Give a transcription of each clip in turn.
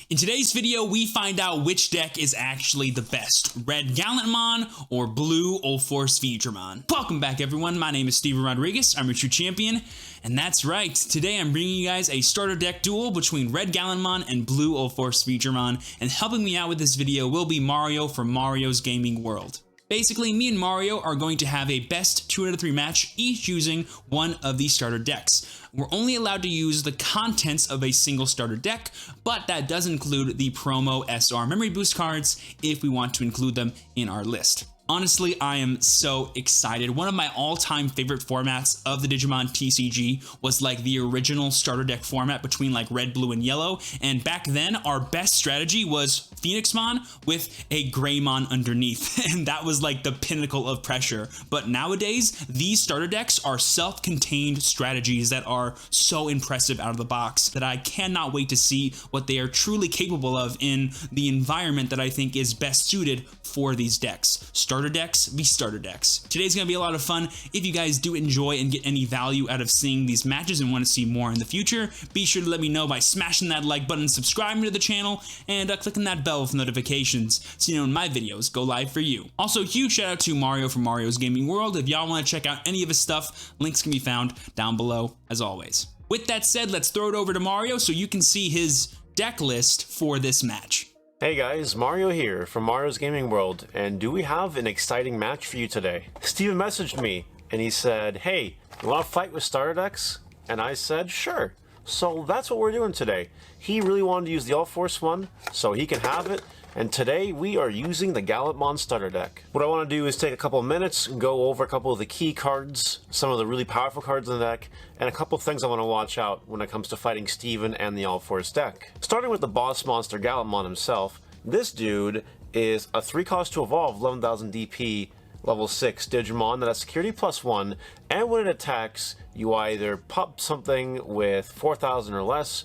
In today's video, we find out which deck is actually the best, red Gallantmon or blue UlforceVeedramon. Welcome back everyone, my name is Steven Rodriguez, I'm your true champion, and that's right, today I'm bringing you guys a starter deck duel between red Gallantmon and blue UlforceVeedramon, and helping me out with this video will be Mario from Mario's Gaming World. Basically, me and Mario are going to have a best 2 out of 3 match, each using one of these starter decks. We're only allowed to use the contents of a single starter deck, but that does include the promo SR memory boost cards if we want to include them in our list. Honestly, I am so excited. One of my all-time favorite formats of the Digimon TCG was like the original starter deck format between like red, blue, and yellow. And back then, our best strategy was Phoenixmon with a Greymon underneath. And that was like the pinnacle of pressure. But nowadays, these starter decks are self-contained strategies that are so impressive out of the box that I cannot wait to see what they are truly capable of in the environment that I think is best suited for these decks. Starter decks v starter decks. Today's gonna be a lot of fun. If you guys do enjoy and get any value out of seeing these matches and want to see more in the future, be sure to let me know by smashing that like button, subscribing to the channel, and clicking that bell for notifications so you know when my videos go live for you. Also, huge shout out to Mario from Mario's Gaming World. If y'all want to check out any of his stuff, links can be found down below as always. With that said, let's throw it over to Mario so you can see his deck list for this match. Hey guys, Mario here from Mario's Gaming World, and do we have an exciting match for you today? Steven messaged me and he said, hey, you want to fight with starter decks? And I said, sure. So that's what we're doing today. He really wanted to use the All-Force one, so he can have it. And today we are using the Gallantmon starter deck. What I want to do is take a couple of minutes and go over a couple of the key cards, some of the really powerful cards in the deck, and a couple of things I want to watch out when it comes to fighting Steven and the All-Force deck. Starting with the boss monster Gallantmon himself, this dude is a 3-cost to evolve 11,000 DP level 6 Digimon that has security +1, and when it attacks, you either pop something with 4,000 or less,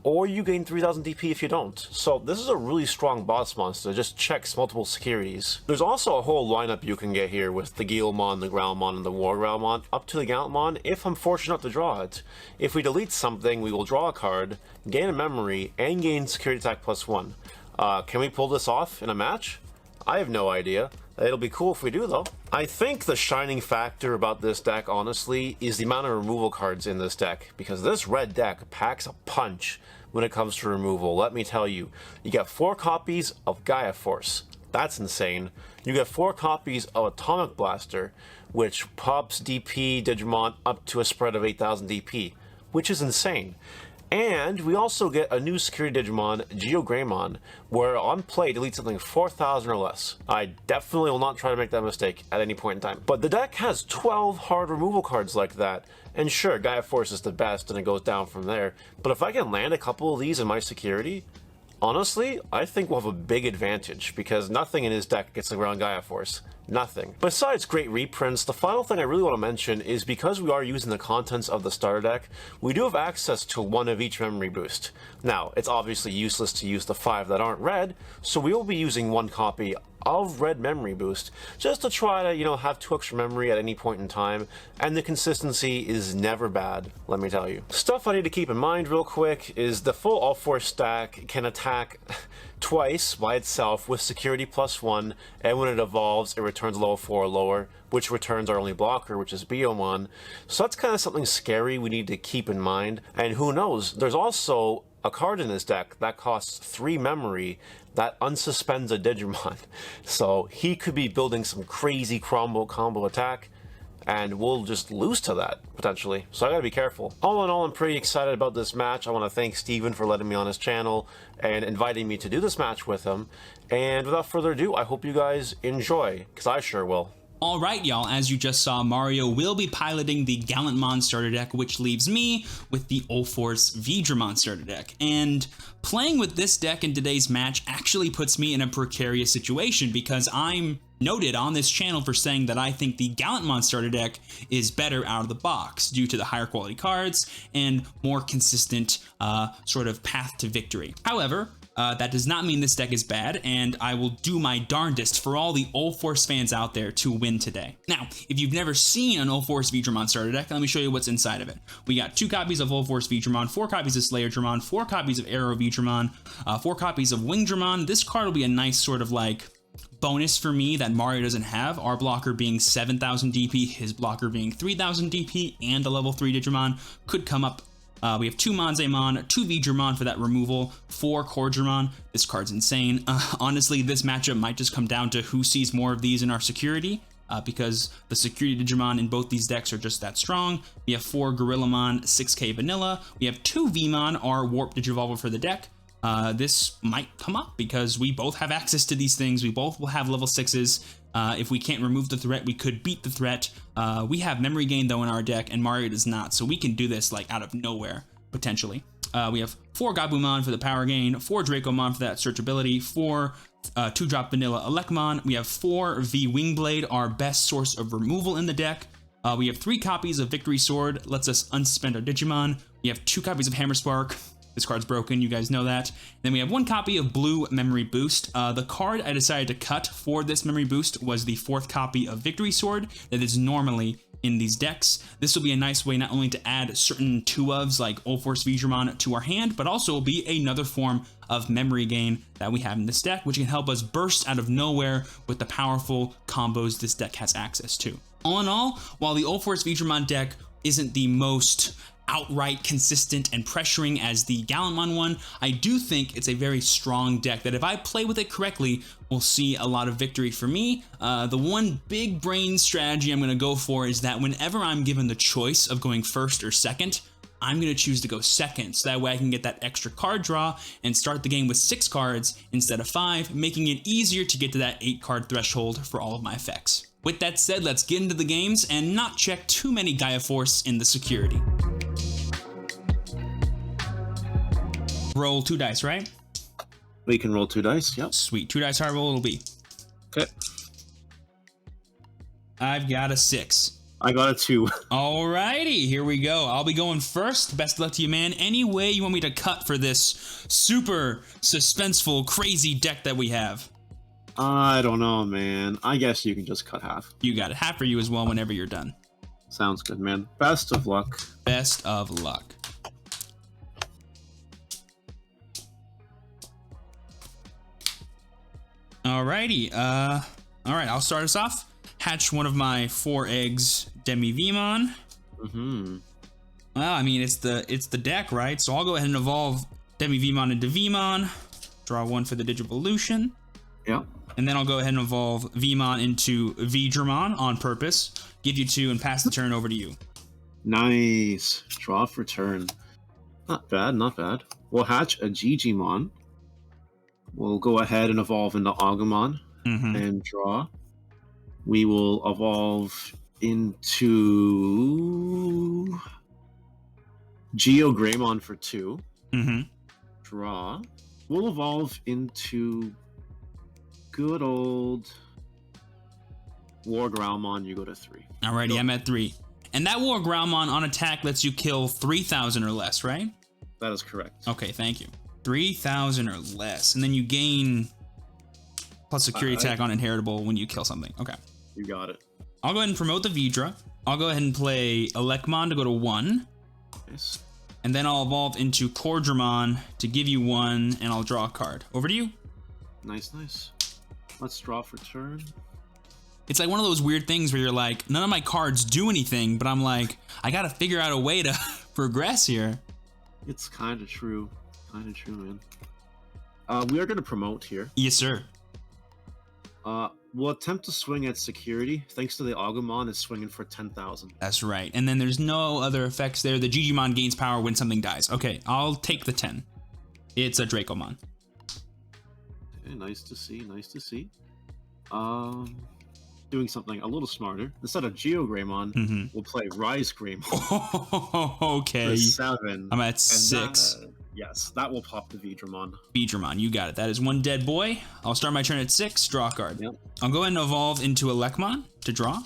or you gain 3,000 DP if you don't. So this is a really strong boss monster that just checks multiple securities. There's also a whole lineup you can get here with the Gallantmon, the Growlmon, and the War Growlmon up to the Gallantmon if I'm fortunate enough to draw it. If we delete something, we will draw a card, gain a memory, and gain security attack +1. Can we pull this off in a match? I have no idea. It'll be cool if we do though. I think the shining factor about this deck, honestly, is the amount of removal cards in this deck, because this red deck packs a punch when it comes to removal. Let me tell you, you get 4 copies of Gaia Force. That's insane. You get 4 copies of Atomic Blaster, which pops DP Digimon up to a spread of 8,000 DP, which is insane. And we also get a new security Digimon, Greymon, where on play delete something 4,000 or less. I definitely will not try to make that mistake at any point in time. But the deck has 12 hard removal cards like that. And sure, Gaia Force is the best and it goes down from there. But if I can land a couple of these in my security, honestly, I think we'll have a big advantage, because nothing in his deck gets around Gaia Force. Nothing. Besides great reprints, the final thing I really want to mention is because we are using the contents of the starter deck, we do have access to 1 of each memory boost. Now, it's obviously useless to use the 5 that aren't red, so we will be using 1 copy of red memory boost just to try to, have 2 extra memory at any point in time, and the consistency is never bad, let me tell you. Stuff I need to keep in mind real quick is the full All-Force stack can attack twice by itself with security +1, and when it evolves, it returns level 4 or lower, which returns our only blocker, which is Biomon. So that's kind of something scary we need to keep in mind. And who knows, there's also a card in this deck that costs 3 memory that unsuspends a Digimon. So he could be building some crazy combo attack, and we'll just lose to that, potentially. So I gotta be careful. All in all, I'm pretty excited about this match. I want to thank Steven for letting me on his channel and inviting me to do this match with him. And without further ado, I hope you guys enjoy, because I sure will. Alright y'all, as you just saw, Mario will be piloting the Gallantmon starter deck, which leaves me with the UlforceVeedramon starter deck. And playing with this deck in today's match actually puts me in a precarious situation, because I'm noted on this channel for saying that I think the Gallantmon starter deck is better out of the box due to the higher quality cards and more consistent sort of path to victory. However, That does not mean this deck is bad, and I will do my darndest for all the Ulforce fans out there to win today. Now, if you've never seen an UlforceVeedramon starter deck, let me show you what's inside of it. We got 2 copies of UlforceVeedramon, 4 copies of SlayerDramon, 4 copies of ArrowVeedramon, 4 copies of WingDramon. This card will be a nice sort of like bonus for me that Mario doesn't have, our blocker being 7,000 DP, his blocker being 3,000 DP, and a level 3 Digimon could come up. We have 2 Monzaemon, 2 Veedramon for that removal, 4 Cordramon. This card's insane. Honestly, this matchup might just come down to who sees more of these in our security, because the security Digimon in both these decks are just that strong. We have 4 Gorillamon, 6k Vanilla. We have 2 Vmon, our Warp Digivolver for the deck. This might come up because we both have access to these things. We both will have level 6s. If we can't remove the threat, we could beat the threat. We have Memory Gain though in our deck, and Mario does not, so we can do this like out of nowhere, potentially. We have 4 Gabumon for the power gain, 4 Dracomon for that searchability, 4 2-drop Vanilla Elecmon. We have 4 V Wingblade, our best source of removal in the deck. We have 3 copies of Victory Sword, lets us unsuspend our Digimon. We have 2 copies of Hammer Spark. This card's broken, you guys know that. Then we have 1 copy of Blue Memory Boost. The card I decided to cut for this Memory Boost was the 4th copy of Victory Sword that is normally in these decks. This will be a nice way not only to add certain 2-ofs like UlforceVeedramon to our hand, but also will be another form of memory gain that we have in this deck, which can help us burst out of nowhere with the powerful combos this deck has access to. All in all, while the UlforceVeedramon deck isn't the most outright consistent and pressuring as the Gallantmon one, I do think it's a very strong deck that if I play with it correctly, we'll see a lot of victory for me. The one big brain strategy I'm going to go for is that whenever I'm given the choice of going first or second, I'm going to choose to go second, so that way I can get that extra card draw and start the game with 6 cards instead of 5, making it easier to get to that 8 card threshold for all of my effects. With that said, let's get into the games and not check too many Gaia Force in the security. Roll 2 dice, right? We can roll 2 dice, yep. Sweet. 2 dice hard roll it'll be. Okay. I've got a 6. I got a 2. Alrighty, here we go. I'll be going first. Best of luck to you, man. Any way you want me to cut for this super suspenseful, crazy deck that we have? I don't know, man. I guess you can just cut half. You got it. Half for you as well whenever you're done. Sounds good, man. Best of luck. Best of luck. Alrighty, alright, I'll start us off. Hatch one of my 4 eggs Demi-Vmon. Well, I mean, it's the deck, right? So I'll go ahead and evolve Demi-Vmon into Vmon. Draw 1 for the Digivolution. Yep. And then I'll go ahead and evolve Vmon into Veedramon on purpose. Give you 2 and pass the turn over to you. Nice. Draw for turn. Not bad, not bad. We'll hatch a DIgimon. We'll go ahead and evolve into Agumon and draw. We will evolve into GeoGreymon for 2. Draw. We'll evolve into good old War Growlmon. You go to 3. Alrighty, I'm at 3. And that War Growlmon on attack lets you kill 3,000 or less, right? That is correct. Okay, thank you. 3,000 or less, and then you gain plus security attack on inheritable when you kill something. Okay. You got it. I'll go ahead and promote the Veedra. I'll go ahead and play Elecmon to go to 1. Nice. And then I'll evolve into Cordramon to give you 1, and I'll draw a card. Over to you. Nice, nice. Let's draw for turn. It's like one of those weird things where you're like, none of my cards do anything, but I'm like, I gotta figure out a way to progress here. It's kind of true. Kind of true, man. We are going to promote here. Yes, sir. We'll attempt to swing at security. Thanks to the Agumon, is swinging for 10,000. That's right. And then there's no other effects there. The Digimon gains power when something dies. Okay, I'll take the 10. It's a Dracomon. Okay, nice to see. Nice to see. Doing something a little smarter. Instead of GeoGreymon, we'll play Rise Greymon. Okay. For 7. I'm at 6. Yes, that will pop the Veedramon. Veedramon, you got it. That is 1 dead boy. I'll start my turn at 6, draw a card. Yep. I'll go ahead and evolve into Elecmon to draw.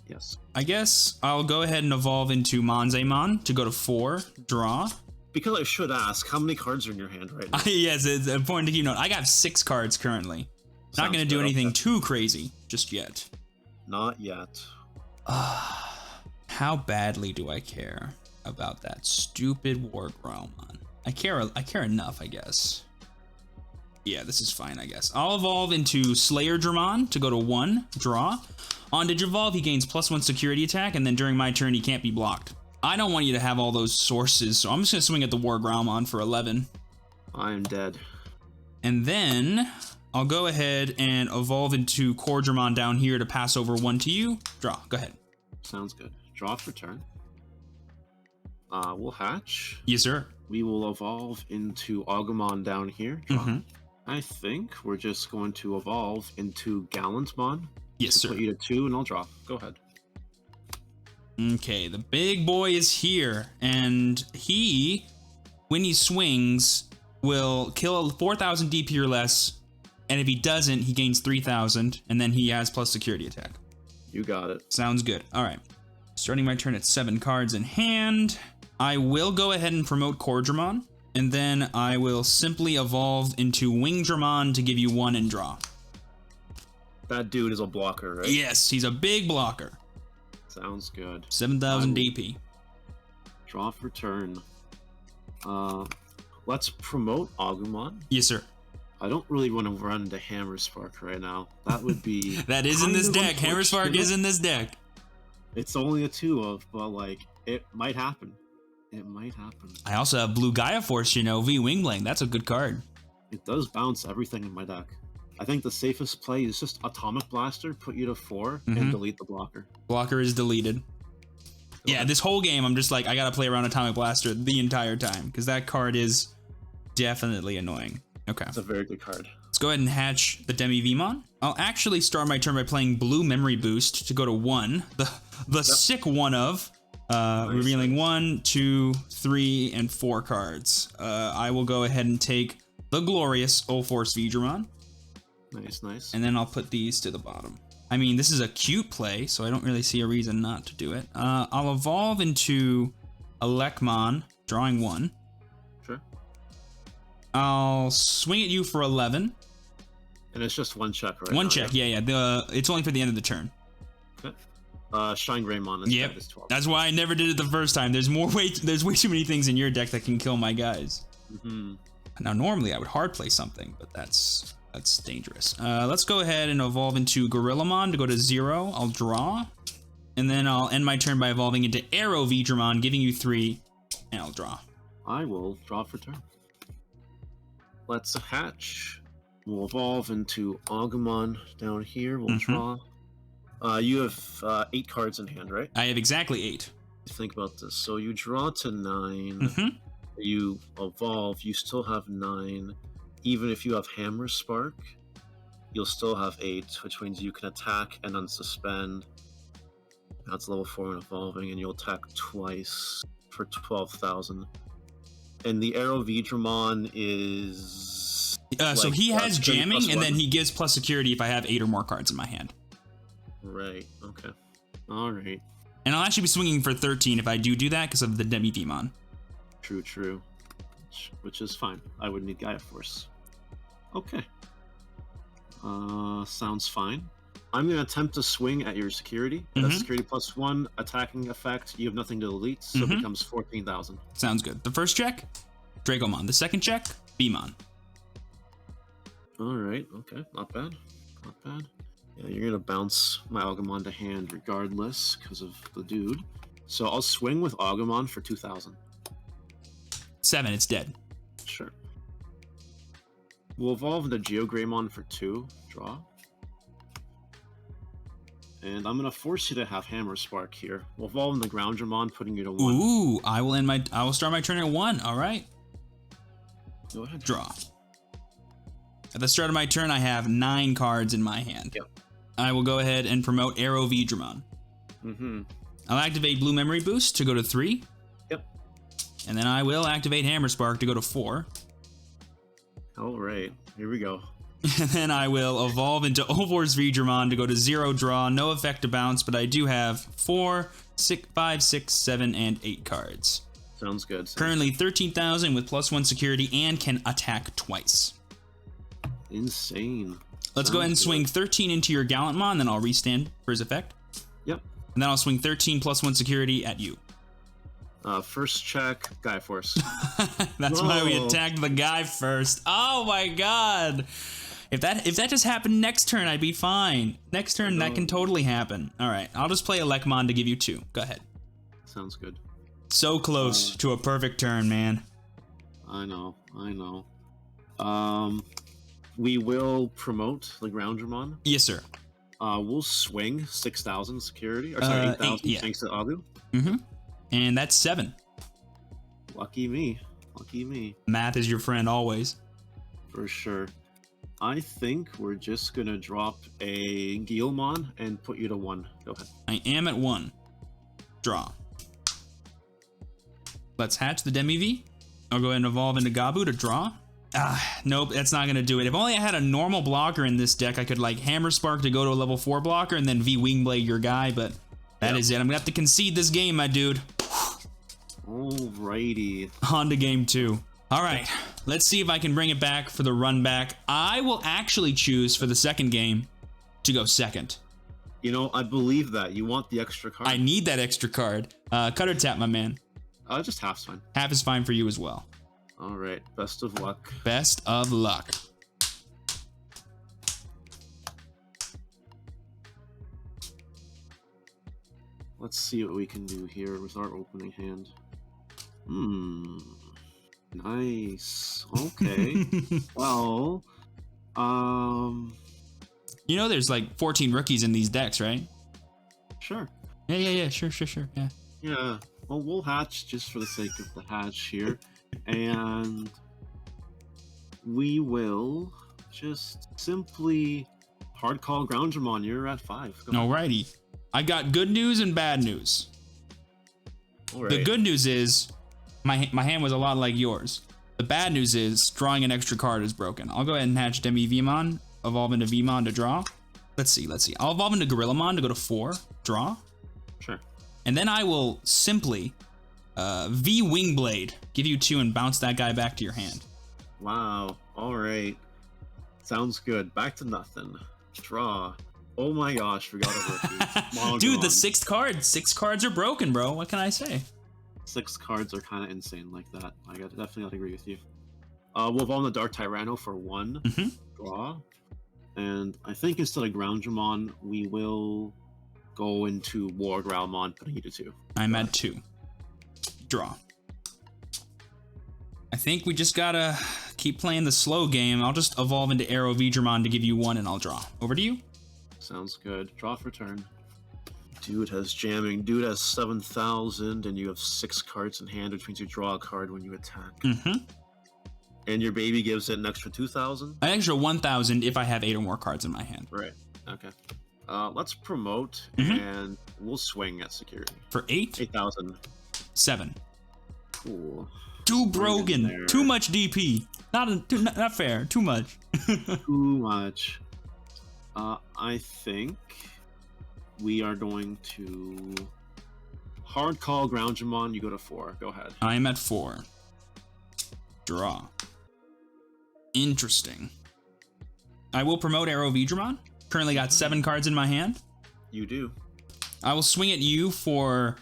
Yes. I guess I'll go ahead and evolve into Monzaemon to go to 4, draw. because I should ask, how many cards are in your hand right now? Yes, it's important to keep note. I got 6 cards currently. Not going to do anything too crazy just yet. Not yet. How badly do I care about that stupid War Growlmon? I care enough, I guess. Yeah, this is fine, I guess. I'll evolve into Slayerdramon to go to 1, draw. On Digivolve, he gains +1 security attack, and then during my turn, he can't be blocked. I don't want you to have all those sources, so I'm just going to swing at the War Growlmon for 11. I am dead. And then I'll go ahead and evolve into Cordramon down here to pass over 1 to you. Draw. Go ahead. Sounds good. Draw for turn. We'll hatch. Yes, sir. We will evolve into Agumon down here. Draw. I think we're just going to evolve into Gallantmon. Yes, sir. Put you to 2, and I'll draw. Go ahead. Okay, the big boy is here, and he, when he swings, will kill 4,000 DP or less, and if he doesn't, he gains 3,000, and then he has plus security attack. You got it. Sounds good. All right. Starting my turn at 7 cards in hand, I will go ahead and promote Cordramon, and then I will simply evolve into Wingdramon to give you 1 and draw. That dude is a blocker, right? Yes, he's a big blocker. Sounds good. 7,000 DP. Draw for turn. Let's promote Agumon. Yes, sir. I don't really want to run into Hammer Spark right now. That would be... That is in this deck. Hammer Spark is in this deck. It's only a 2-of, but like, it might happen. It might happen. I also have Blue Gaia Force, you know, V Wingblang. That's a good card. It does bounce everything in my deck. I think the safest play is just Atomic Blaster, put you to 4, and delete the blocker. Blocker is deleted. Yeah, this whole game, I'm just like, I gotta play around Atomic Blaster the entire time, because that card is definitely annoying. Okay. It's a very good card. Let's go ahead and hatch the DemiVeedramon. I'll actually start my turn by playing Blue Memory Boost to go to 1. The sick one of, revealing 1, 2, 3, and 4 cards. I will go ahead and take the glorious UlforceVeedramon. Nice, nice. And then I'll put these to the bottom. I mean, this is a cute play, so I don't really see a reason not to do it. I'll evolve into Elecmon, drawing 1. Sure. I'll swing at you for 11. And it's just 1 check, right? 1 check, yeah. It's only for the end of the turn. Okay. Shine Greymon Yep. is 12. That's why I never did it the first time. There's way too many things in your deck that can kill my guys. Now, normally I would hard play something, but that's dangerous. Let's go ahead and evolve into Gorillamon to go to 0. I'll draw. And then I'll end my turn by evolving into ArrowVeedramon, giving you 3, and I'll draw. I will draw for turn. Let's hatch. We'll evolve into Agumon down here. We'll draw. You have 8 cards in hand, right? I have exactly 8. Think about this. So you draw to 9. You evolve. You still have 9. Even if you have Hammer Spark, you'll still have 8, which means you can attack and unsuspend. That's level 4 and evolving, and you'll attack twice for 12,000. And the ArrowVeedramon is... so he has jamming, and then 1. he gives plus security if I have 8 or more cards in my hand. Right, okay. Alright. And I'll actually be swinging for 13 if I do that because of the DemiVeedramon. True, true. Which is fine. I would need Gaia Force. Okay. Sounds fine. I'm going to attempt to swing at your security. That's security +1, attacking effect. You have nothing to delete, so it becomes 14,000. Sounds good. The first check, Dragomon. The second check, Beamon. Alright, okay. Not bad. Not bad. Yeah, you're going to bounce my Agumon to hand regardless because of the dude. So I'll swing with Agumon for 2,000. 7, it's dead. Sure. We'll evolve into GeoGreymon for 2. Draw. And I'm gonna force you to have Hammer Spark here. We'll evolve into Groundramon, putting you to 1. Ooh, I will start my turn at 1. All right. Go ahead. Draw. At the start of my turn, I have 9 cards in my hand. Yep. I will go ahead and promote ArrowVeedramon. I'll activate Blue Memory Boost to go to 3. Yep. And then I will activate Hammer Spark to go to 4. Alright, here we go. And then I will evolve into UlforceVeedramon to go to 0 draw. No effect to bounce, but I do have 4, 6, 5, 6, 7, and 8 cards. Sounds good. Currently 13,000 with +1 security and can attack twice. Insane. Let's go ahead and swing 13 into your Gallantmon, then I'll restand for his effect. Yep. And then I'll swing 13 +1 security at you. First check, Guy Force. That's why we attacked the guy first. Oh my god. If that just happened next turn, I'd be fine. Next turn, that can totally happen. All right, I'll just play a Gallantmon to give you 2. Go ahead. Sounds good. So close to a perfect turn, man. I know. We will promote the Gallantmon. Yes, sir. We'll swing 6,000 security. Or sorry, 8,000 yeah. thanks to Agu. Mm-hmm. And that's 7. Lucky me. Lucky me. Math is your friend always. For sure. I think we're just gonna drop a Gallantmon and put you to 1. Go ahead. I am at 1. Draw. Let's hatch the Demi-V. I'll go ahead and evolve into Gabu to draw. Nope, that's not gonna do it. If only I had a normal blocker in this deck, I could like Hammer Spark to go to a level 4 blocker and then V-Wingblade your guy, but that is it. I'm gonna have to concede this game, my dude. Alrighty. On to game 2. All right, let's see if I can bring it back for the run back. I will actually choose for the second game to go second. You know, I believe that. You want the extra card. I need that extra card. Cut or tap, my man. Just half's fine. Half is fine for you as well. All right, best of luck. Best of luck. Let's see what we can do here with our opening hand. Nice. Okay. Well, you know there's like 14 rookies in these decks, right? Sure. Yeah. Sure. Yeah. Yeah. Well, we'll hatch just for the sake of the hatch here. And we will just simply hard call Gallantmon. You're at 5. Alrighty. I got good news and bad news. All right. The good news is my hand was a lot like yours. The bad news is drawing an extra card is broken. I'll go ahead and hatch Demi-Vmon, evolve into Vmon to draw. Let's see. I'll evolve into Gorillamon to go to 4, draw. Sure. And then I will simply V-Wingblade, give you 2 and bounce that guy back to your hand. Wow. All right. Sounds good. Back to nothing. Draw. Oh my gosh, forgot a rookie. Dude, the 6th card. 6 cards are broken, bro. What can I say? 6 cards are kind of insane like that. I definitely gotta agree with you. We'll evolve the Dark Tyranno for 1. Draw. And I think instead of Gallantmon, we will go into War Gallantmon, putting you to 2. I'm at 2. Draw. I think we just gotta keep playing the slow game. I'll just evolve into UlforceVeedramon to give you 1 and I'll draw. Over to you. Sounds good. Draw for turn. Dude has jamming. Dude has 7,000 and you have 6 cards in hand, which means you draw a card when you attack. And your baby gives it an extra 2,000? An extra 1,000 if I have 8 or more cards in my hand. Right. Okay. Let's promote and we'll swing at security. For 8? 8,000. 7. Cool. Too broken. Too much DP. Not fair. Too much. Too much. I think we are going to hard call Gallantmon. You go to 4. Go ahead. I am at 4. Draw. Interesting. I will promote UlforceVeedramon. Currently got 7 cards in my hand. You do. I will swing at you for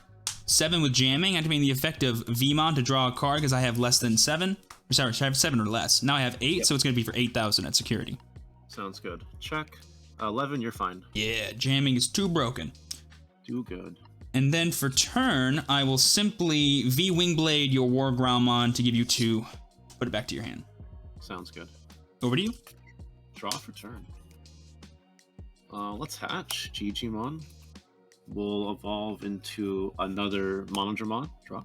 7 with jamming, activating the effect of Vmon to draw a card because I have less than 7. Sorry, I have 7 or less. Now I have 8, so it's going to be for 8,000 at security. Sounds good. Check. 11, you're fine. Yeah, jamming is too broken. Too good. And then for turn, I will simply V-Wingblade your War Gallantmon to give you 2. Put it back to your hand. Sounds good. Over to you. Draw for turn. Let's hatch DIgimon. We'll evolve into another Monodramon. Draw.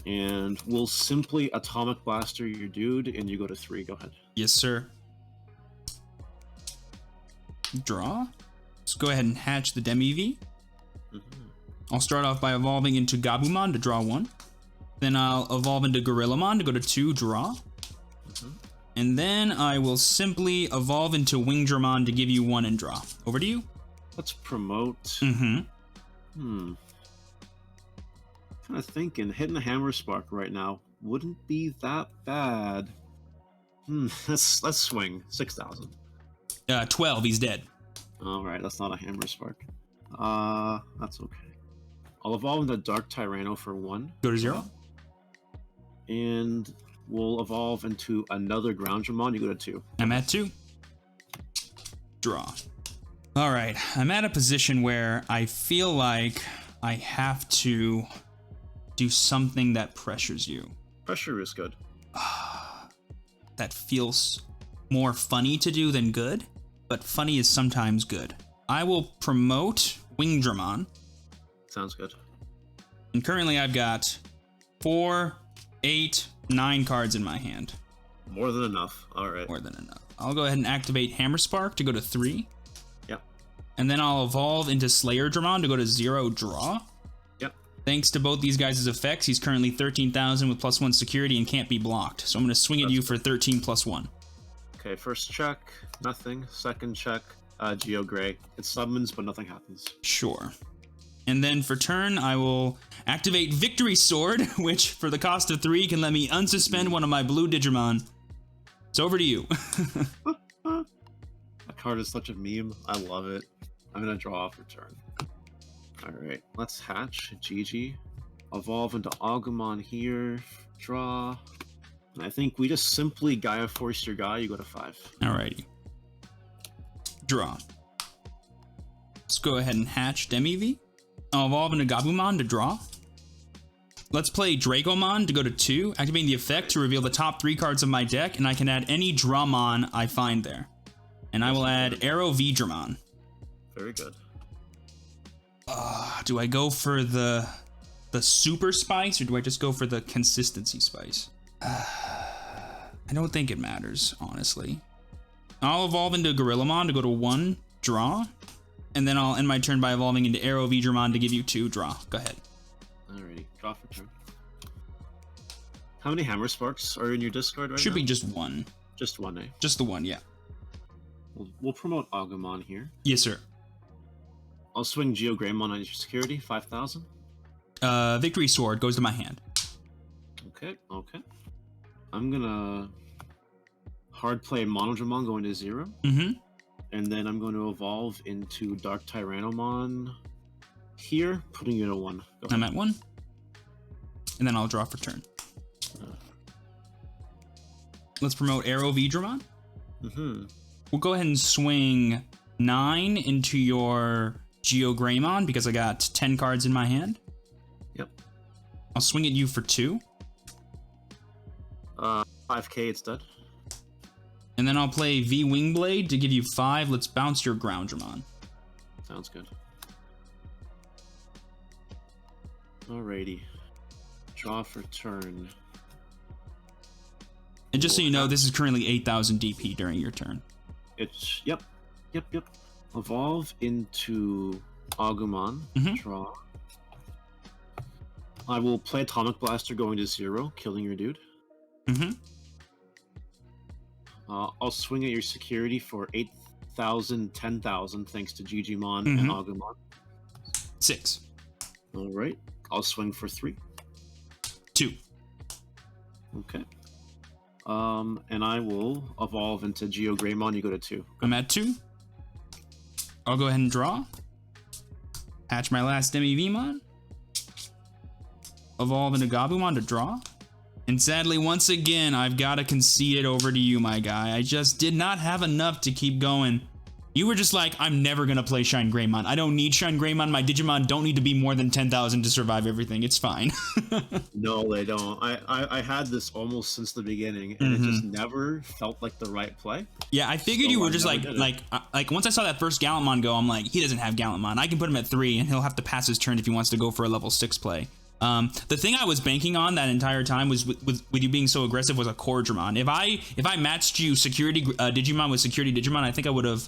And we'll simply Atomic Blaster your dude, and you go to 3. Go ahead. Yes, sir. Draw. Let's go ahead and hatch the Demi-V. I'll start off by evolving into Gabumon to draw 1. Then I'll evolve into Gorillamon to go to 2, draw. And then I will simply evolve into Wingdramon to give you 1 and draw. Over to you. Let's promote. Kind of thinking, hitting a Hammer Spark right now wouldn't be that bad. Let's swing 6,000. 12, he's dead. All right, that's not a Hammer Spark. That's okay. I'll evolve into Dark Tyranno for 1. Go to 0. And we'll evolve into another Groundramon. You go to 2. I'm at 2. Draw. All right, I'm at a position where I feel like I have to do something that pressures you. Pressure is good. That feels more funny to do than good, but funny is sometimes good. I will promote Wingdramon. Sounds good. And currently I've got 4, 8, 9 cards in my hand. More than enough. All right. More than enough. I'll go ahead and activate Hammer Spark to go to 3. Yep. And then I'll evolve into Slayer Dramon to go to 0 draw. Yep. Thanks to both these guys' effects, he's currently 13,000 with +1 security and can't be blocked. So I'm going to swing at you for 13 +1. Okay, first check, nothing. Second check, Geo Gray. It summons, but nothing happens. Sure. And then for turn, I will activate Victory Sword, which for the cost of 3 can let me unsuspend one of my blue Digimon. It's over to you. That card is such a meme. I love it. I'm going to draw off return. Alright, let's hatch. GG. Evolve into Agumon here. Draw. And I think we just simply Gaia Force your guy. You go to 5. Alrighty. Draw. Let's go ahead and hatch Demi-V. I'll evolve into Gabumon to draw. Let's play Dracomon to go to 2, activating the effect to reveal the top 3 cards of my deck, and I can add any Dramon I find there. And I will add UlforceVeedramon. Very good. Do I go for the super spice, or do I just go for the consistency spice? I don't think it matters, honestly. I'll evolve into Gorillamon to go to 1, draw. And then I'll end my turn by evolving into UlforceVeedramon to give you 2, draw. Go ahead. Alrighty, draw for turn. How many Hammer Sparks are in your discard right now? Should be just 1. Just 1, eh? Just the 1, yeah. We'll promote Agumon here. Yes, sir. I'll swing Geo Greymon on your security, 5,000. Victory Sword goes to my hand. Okay, okay. I'm gonna hard play Monodramon going to 0. Mm-hmm. And then I'm going to evolve into Dark Tyrannomon here, putting you to 1. I'm at 1. And then I'll draw for turn. Let's promote UlforceVeedramon. Mm-hmm. We'll go ahead and swing 9 into your Geo Greymon because I got 10 cards in my hand. Yep. I'll swing at you for 2. 5k, it's dead. And then I'll play V Wingblade to give you 5. Let's bounce your Groundramon. Sounds good. Alrighty. Draw for turn. And just so you know, this is currently 8,000 DP during your turn. It's, yep. Evolve into Agumon. Mm-hmm. Draw. I will play Atomic Blaster going to 0, killing your dude. Mm-hmm. I'll swing at your security for 8,000, 10,000, thanks to DIgimon and Agumon. 6. Alright. I'll swing for 3. 2. Okay. And I will evolve into Geo Greymon. You go to 2. I'm at 2. I'll go ahead and draw. Hatch my last Demi-Vmon. Evolve into Gabumon to draw. And sadly, once again, I've got to concede it over to you, my guy. I just did not have enough to keep going. You were just like, I'm never going to play Shine Greymon. I don't need Shine Greymon. My Digimon don't need to be more than 10,000 to survive everything. It's fine. No, they don't. I had this almost since the beginning, and it just never felt like the right play. Yeah, I figured you were just like once I saw that first Gallantmon go, I'm like, he doesn't have Gallantmon. I can put him at 3, and he'll have to pass his turn if he wants to go for a level 6 play. The thing I was banking on that entire time was with you being so aggressive was a core Dramon. If I matched you security Digimon with security Digimon, I think I would have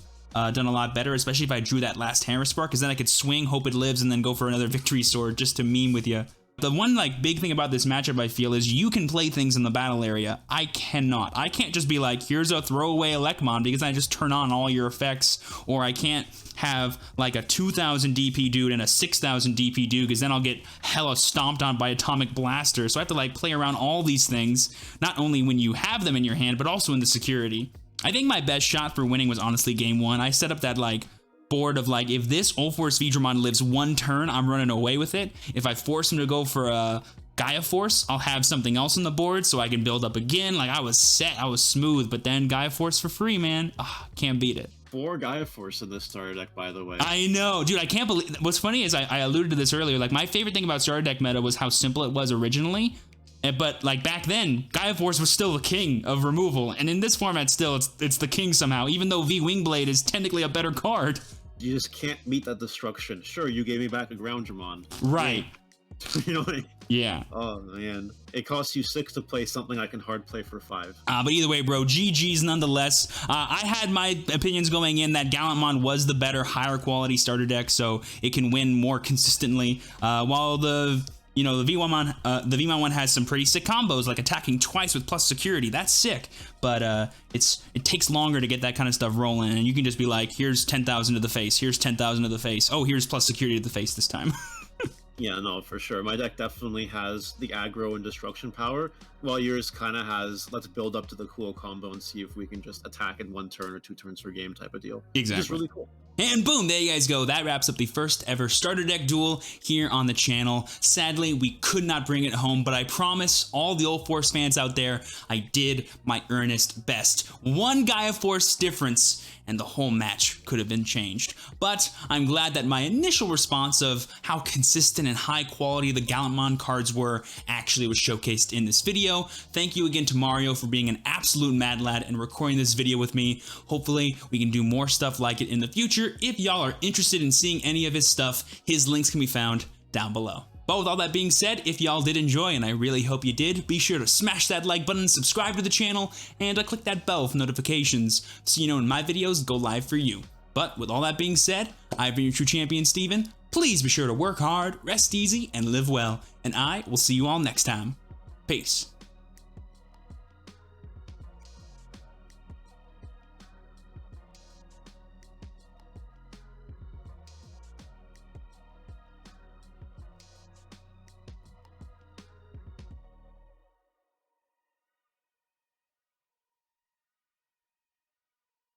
done a lot better, especially if I drew that last Hammer Spark, because then I could swing, hope it lives, and then go for another Victory Sword just to meme with you. The one like big thing about this matchup I feel is you can play things in the battle area. I cannot. I can't just be like, here's a throwaway Gallantmon because I just turn on all your effects, or I can't have like a 2000 DP dude and a 6000 DP dude because then I'll get hella stomped on by Atomic Blaster. So I have to like play around all these things, not only when you have them in your hand, but also in the security. I think my best shot for winning was honestly game 1. I set up that like board of like, if this UlforceVeedramon lives 1 turn, I'm running away with it. If I force him to go for a Gaia Force, I'll have something else on the board so I can build up again. Like I was set, I was smooth, but then Gaia Force for free, man. Can't beat it. 4 Gaia Force in this starter deck, by the way. I know, dude, I can't believe. What's funny is I alluded to this earlier, like my favorite thing about starter deck meta was how simple it was originally. But like back then, Gaia Force was still the king of removal, and in this format still it's the king somehow, even though V Wingblade is technically a better card. You just can't meet that destruction. Sure, you gave me back a Groundramon. Right. You know what I mean? Yeah. Oh man, it costs you 6 to play something I can hard play for 5. But either way, bro, GG's nonetheless. I had my opinions going in that Gallantmon was the better, higher quality starter deck, so it can win more consistently. While the V1 one has some pretty sick combos, like attacking twice with plus security. That's sick, but it takes longer to get that kind of stuff rolling, and you can just be like, here's 10,000 to the face, here's 10,000 to the face. Oh, here's plus security to the face this time. Yeah, no, for sure. My deck definitely has the aggro and destruction power, while yours kind of has, let's build up to the cool combo and see if we can just attack in 1 turn or 2 turns per game type of deal. Exactly. It's really cool. And boom, there you guys go. That wraps up the first ever starter deck duel here on the channel. Sadly, we could not bring it home, but I promise all the UlForce fans out there, I did my earnest best. 1 Gaia Force difference, and the whole match could have been changed. But I'm glad that my initial response of how consistent and high quality the Gallantmon cards were actually was showcased in this video. Thank you again to Mario for being an absolute mad lad and recording this video with me. Hopefully, we can do more stuff like it in the future. If y'all are interested in seeing any of his stuff, his links can be found down below. But with all that being said, if y'all did enjoy, and I really hope you did, be sure to smash that like button, subscribe to the channel, and click that bell for notifications so you know when my videos go live for you. But with all that being said, I've been your true champion, Steven. Please be sure to work hard, rest easy, and live well. And I will see you all next time. Peace.